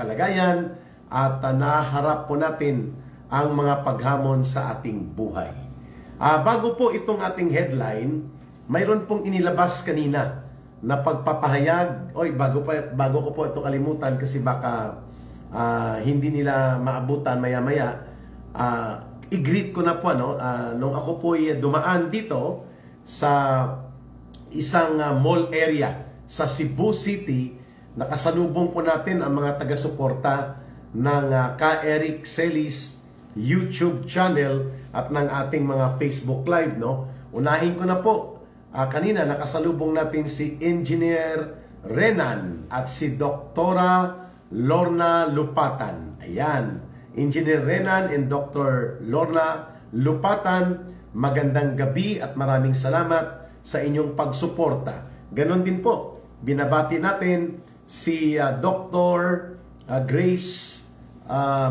kalagayan at naharap po natin ang mga paghamon sa ating buhay. Bago po itong ating headline, mayroon pong inilabas kanina na pagpapahayag. Bago ko po ito kalimutan kasi baka hindi nila maabutan maya-maya. I-greet ko na po nung ako po ay dumaan dito sa isang mall area sa Cebu City, nakasalubong po natin ang mga taga-suporta ng Ka Eric Celis YouTube channel at ng ating mga Facebook Live, no? Unahin ko na po, kanina nakasalubong natin si Engineer Renan at si Doktora Lorna Lupatan. Ayan, Engineer Renan and Dr. Lorna Lupatan, magandang gabi at maraming salamat sa inyong pagsuporta. Ganon din po, binabati natin si Dr. Grace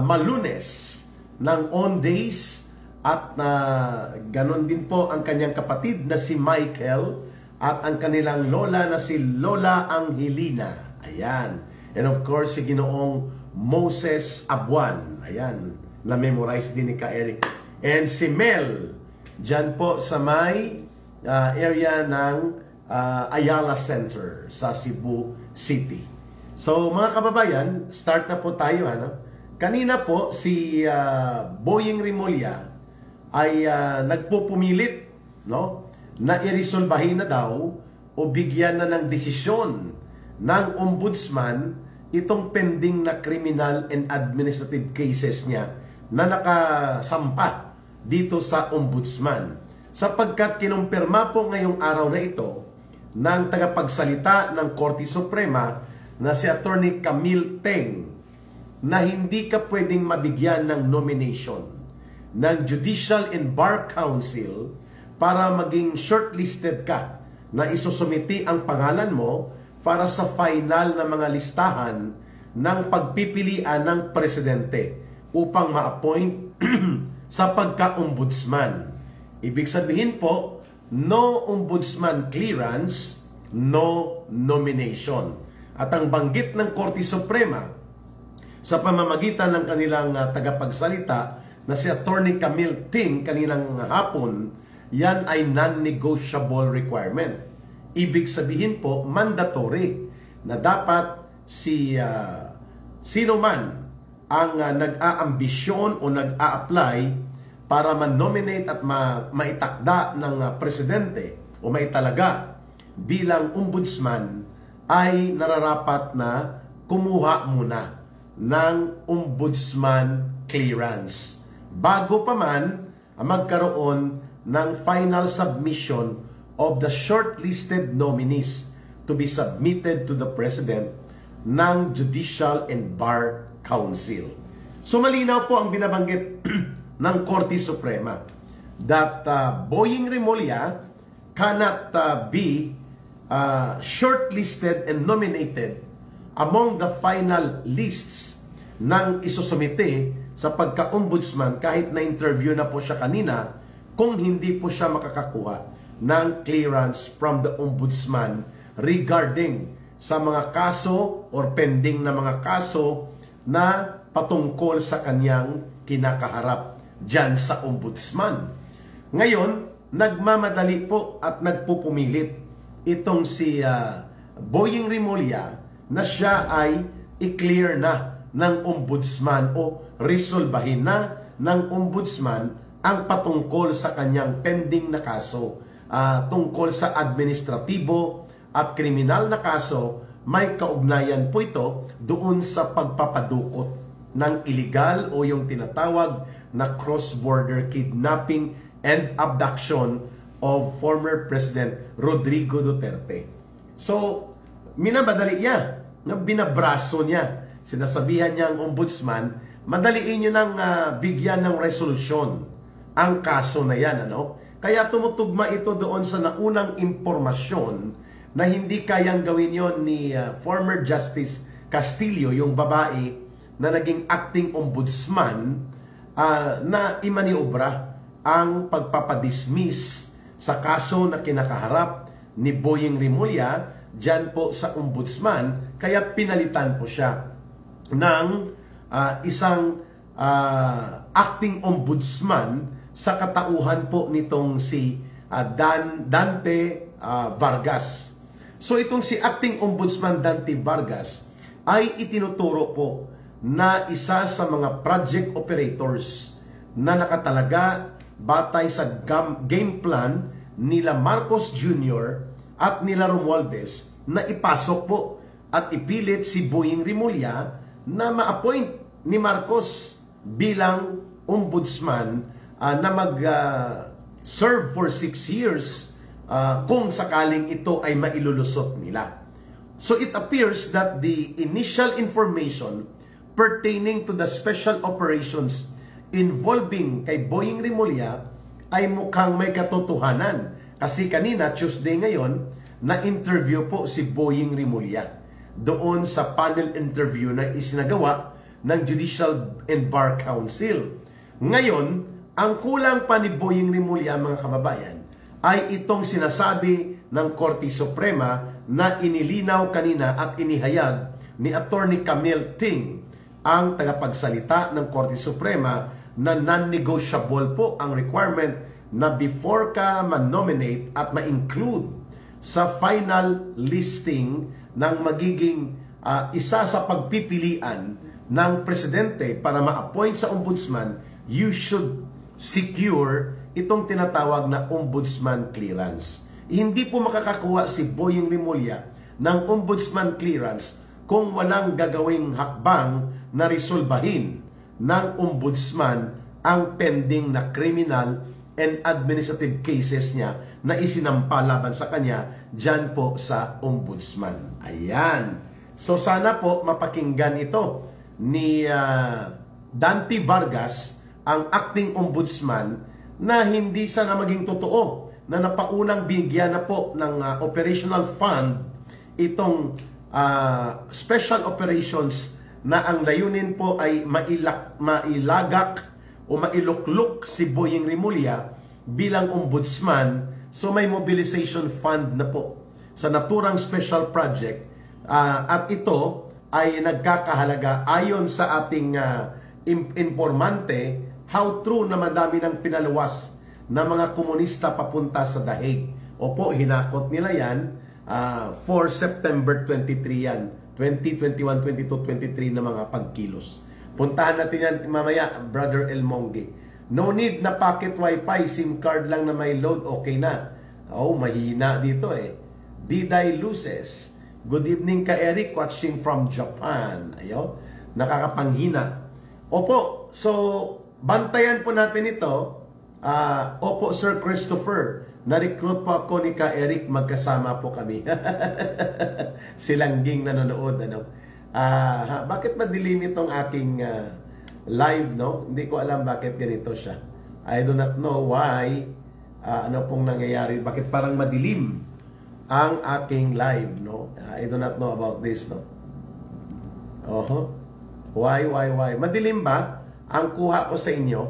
Malunes ng On Days at ganon din po ang kanyang kapatid na si Michael at ang kanilang lola na si Lola Angelina. Ayan. And of course, si Ginoong Moses Abuan. Ayan. Na-memorize din ni Ka Eric. And si Mel, dyan po sa may area ng Ayala Center sa Cebu City. So mga kababayan, start na po tayo. Kanina po si Boying Rimulya ay nagpupumilit, no, na irisolbahin na daw o bigyan na ng desisyon ng ombudsman itong pending na criminal and administrative cases niya na nakasampa dito sa ombudsman. Sapagkat kinumpirma po ngayong araw na ito ng tagapagsalita ng Korte Suprema na si Attorney Camille Teng na hindi ka pwedeng mabigyan ng nomination ng Judicial and Bar Council para maging shortlisted ka na isusumiti ang pangalan mo para sa final na mga listahan ng pagpipilian ng presidente upang ma-appoint sa pagka-ombudsman. Ibig sabihin po, no ombudsman clearance, no nomination. At ang banggit ng Korte Suprema sa pamamagitan ng kanilang tagapagsalita na si Attorney Camille Ting kaninang hapon, yan ay non-negotiable requirement. Ibig sabihin po, mandatory na dapat sino man ang nag-aambisyon o nag-a-apply para ma-nominate at maitakda ng presidente o maitalaga bilang ombudsman ay nararapat na kumuha muna ng ombudsman clearance bago pa man magkaroon ng final submission of the shortlisted nominees to be submitted to the President ng Judicial and Bar Council. So malinaw po ang binabanggit ng Korte Suprema that Boying Rimulya cannot be shortlisted and nominated among the final lists ng isusumite sa pagka-ombudsman kahit na interview na po siya kanina kung hindi po siya makakakuha ng clearance from the ombudsman regarding sa mga kaso or pending na mga kaso na patungkol sa kanyang kinakaharap dyan sa ombudsman. Ngayon, nagmamadali po at nagpupumilit itong si Boying Rimulya na siya ay i-clear na ng ombudsman o resolbahin na ng ombudsman ang patungkol sa kanyang pending na kaso tungkol sa administratibo at kriminal na kaso. May kaugnayan po ito doon sa pagpapadukot ng illegal o yung tinatawag na cross-border kidnapping and abduction of former President Rodrigo Duterte. So, minabadali niya, binabraso niya. Sinasabihan niya ang ombudsman, madaliin niyo nang bigyan ng resolusyon ang kaso na yan. Kaya tumutugma ito doon sa naunang impormasyon na hindi kayang gawin yon ni former Justice Castillo, yung babae na naging acting ombudsman, na imaniobra ang pagpapadismiss sa kaso na kinakaharap ni Boying Rimulya dyan po sa ombudsman, kaya pinalitan po siya ng isang acting ombudsman sa katauhan po nitong si Dante Vargas. So itong si acting ombudsman Dante Vargas ay itinuturo po na isa sa mga project operators na nakatalaga batay sa game plan nila Marcos Jr. at nila Romualdez na ipasok po at ipilit si Boying Rimulya na ma-appoint ni Marcos bilang ombudsman na mag-serve for 6 years kung sakaling ito ay mailulusot nila. So it appears that the initial information pertaining to the special operations involving kay Boying Rimulya ay mukhang may katotohanan. Kasi kanina, Tuesday ngayon, na-interview po si Boying Rimulya doon sa panel interview na isinagawa ng Judicial and Bar Council. Ngayon, ang kulang pa ni Boying Rimulya, mga kababayan, ay itong sinasabi ng Korte Suprema na inilinaw kanina at inihayag ni Attorney Camille Ting, ang tagapagsalita ng Korte Suprema, na non-negotiable po ang requirement na before ka ma-nominate at ma-include sa final listing ng magiging isa sa pagpipilian ng presidente para ma-appoint sa ombudsman, you should secure itong tinatawag na ombudsman clearance. Hindi po makakakuha si Boying Rimulya ng ombudsman clearance kung walang gagawing hakbang na resolbahin ng ombudsman ang pending na criminal and administrative cases niya na isinampa laban sa kanya dyan po sa ombudsman. Ayan. So sana po mapakinggan ito ni Dante Vargas, ang acting ombudsman, na hindi sana maging totoo na napaunang binigyan na po ng operational fund itong special operations na ang layunin po ay mailagak o mailukluk si Boying Rimulya bilang ombudsman. So may mobilization fund na po sa naturang special project at ito ay nagkakahalaga ayon sa ating informante. How true na madami ng pinaluwas na mga komunista papunta sa Dahig. Opo, hinakot nila yan for September 23 yan. 2021, 22, 23 na mga pagkilos. Puntahan natin yan mamaya, Brother El Monge. No need na pocket wifi, SIM card lang na may load, okay na. Oh, mahina dito eh. Diday Luces. Good evening ka Eric, watching from Japan. Ayo, nakakapanghina. Opo, so bantayan po natin ito. Opo, Sir Christopher. Na-recruit po ako ni Ka Eric, magkasama po kami. Silangging nanonood. Ano? Bakit madilim itong aking live, no? Hindi ko alam bakit ganito siya. I do not know why. Ano pong nangyayari? Bakit parang madilim ang aking live, no? I do not know about this, no? Why? Madilim ba? Ang kuha ko sa inyo,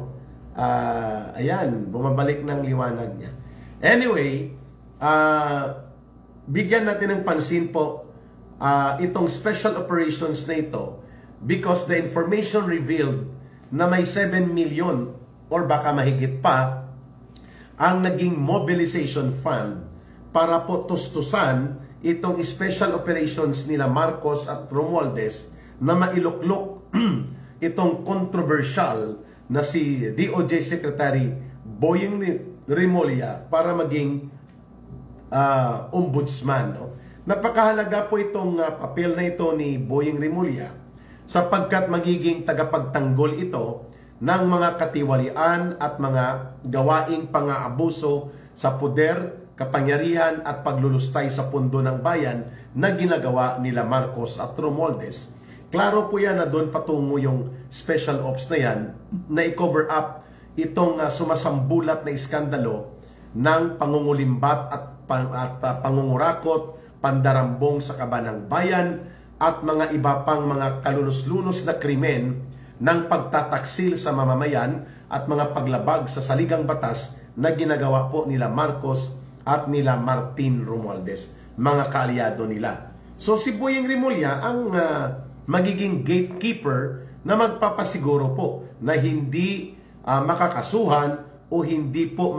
ayan, bumabalik ng liwanag niya. Anyway, bigyan natin ng pansin po itong special operations na ito because the information revealed na may 7 million or baka mahigit pa ang naging mobilization fund para po tustusan itong special operations nila Marcos at Romualdez na mailuklok itong controversial na si DOJ Secretary Boying Rimulya para maging ombudsman. No? Napakahalaga po itong papel na ito ni Boying Rimulya sapagkat magiging tagapagtanggol ito ng mga katiwalian at mga gawaing pang-aabuso sa poder, kapangyarihan at paglulustay sa pundo ng bayan na ginagawa nila Marcos at Romualdez. Klaro po yan na doon patungo yung special ops na yan na i-cover up itong sumasambulat na iskandalo ng pangungulimbat at pangungurakot, pandarambong sa kabanang bayan at mga iba pang mga kalunos-lunos na krimen ng pagtataksil sa mamamayan at mga paglabag sa saligang batas na ginagawa po nila Marcos at nila Martin Romualdez, mga kaalyado nila. So si Boying Rimulya ang magiging gatekeeper na magpapasiguro po na hindi makakasuhan o hindi po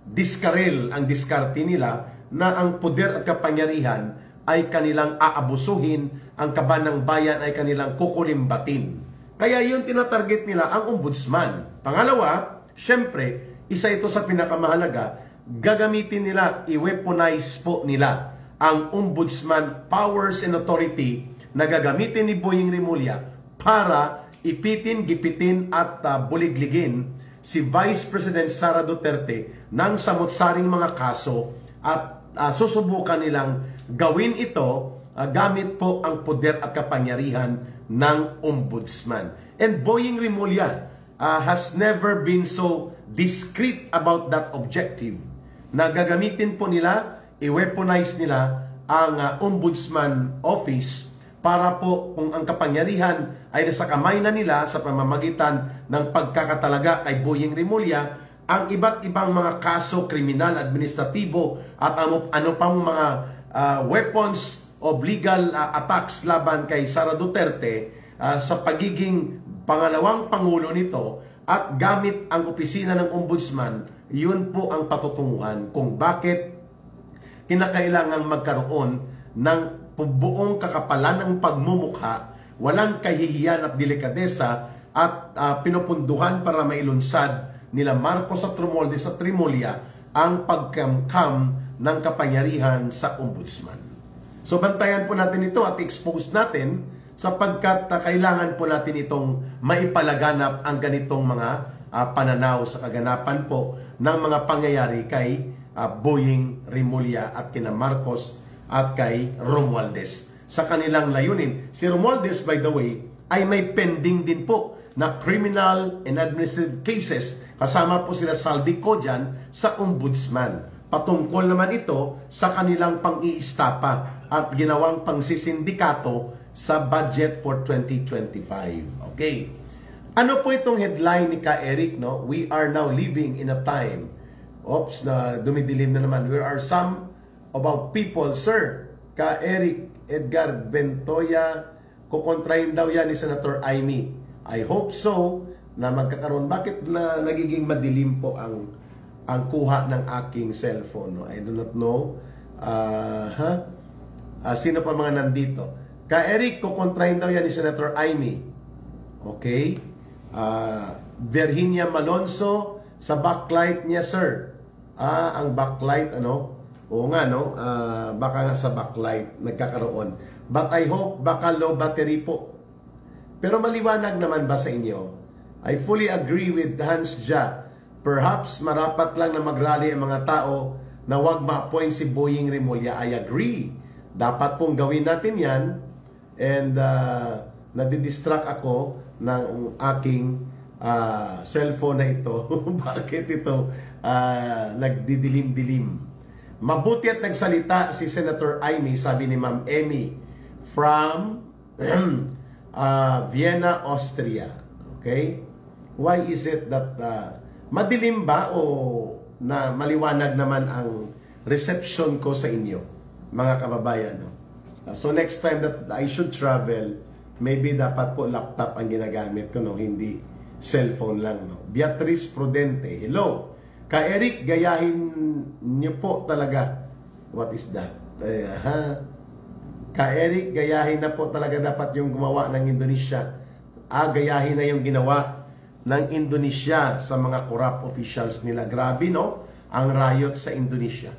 diskarel ang diskarte nila na ang poder at kapangyarihan ay kanilang aabusuhin, ang kaban ng bayan ay kanilang kukulimbatin. Kaya yun tinatarget nila ang ombudsman. Pangalawa, syempre, isa ito sa pinakamahalaga, gagamitin nila, i-weaponize po nila ang ombudsman powers and authority na gagamitin ni Boying Rimulya para ipitin, gipitin at buligligin si Vice President Sara Duterte ng samot-saring mga kaso at susubukan nilang gawin ito gamit po ang poder at kapangyarihan ng ombudsman. And Boying Rimulya has never been so discreet about that objective na gagamitin po nila, i-weaponize nila ang ombudsman office para po kung ang kapangyarihan ay nasa kamay na nila sa pamamagitan ng pagkakatalaga kay Boying Rimulya, ang iba't ibang mga kaso kriminal, administratibo at ano pang mga weapons of legal attacks laban kay Sara Duterte sa pagiging pangalawang pangulo nito at gamit ang opisina ng ombudsman, yun po ang patutunguhan kung bakit kinakailangang magkaroon ng buong kakapalan ng pagmumukha, walang kahihiyan at delikadesa at pinupunduhan para mailunsad nila Marcos at Romualdez at Rimulya ang pagkamkam ng kapangyarihan sa ombudsman. So bantayan po natin ito at expose natin sapagkat kailangan po natin itong maipalaganap ang ganitong mga pananaw sa kaganapan po ng mga pangyayari kay Boying Rimulya at kina Marcos at kay Romualdez. Sa kanilang layunin, si Romualdez by the way ay may pending din po na criminal and administrative cases, kasama po sila Saldico dyan sa ombudsman. Patungkol naman ito sa kanilang pang-iistapa at ginawang pangsisindikato sa budget for 2025. Okay. Ano po itong headline ni Ka Eric, no? We are now living in a time. Oops, na dumidilim na naman. There are some about people, sir. Ka Eric Edgar Bentoya, kukontrahin daw yan ni Senator Amy. I hope so na magkakaroon. Bakit na nagiging madilim po ang kuha ng aking cellphone? No? I do not know. Sino pa mga nandito? Ka Eric, kukontrahin daw yan ni Senator Amy. Okay. Virginia Malonzo, sa backlight niya, sir. Ang backlight, ano? Oo nga, no? Baka nga sa backlight nagkakaroon. But I hope baka low battery po. Pero maliwanag naman ba sa inyo? I fully agree with Hans Ja. Perhaps marapat lang na magrally ang mga tao na wag ma-appoint si Boying Rimulya. I agree. Dapat pong gawin natin yan. And nadidistract ako ng aking cellphone na ito. Bakit ito nagdidilim-dilim? Mabuti at nagsalita si Senator Amy, sabi ni Ma'am Emmy from Vienna, Austria. Okay? Why is it that madilim ba o na maliwanag naman ang reception ko sa inyo, mga kababayan? No? So next time that I should travel, maybe dapat po laptop ang ginagamit ko, no? Hindi cellphone lang. No? Beatrice Prudente, hello. Ka Eric, gayahin niyo po talaga. What is that? Ka Eric, gayahin na po talaga dapat yung gumawa ng Indonesia. Gayahin na yung ginawa ng Indonesia sa mga corrupt officials nila. Grabe, no? Ang riot sa Indonesia.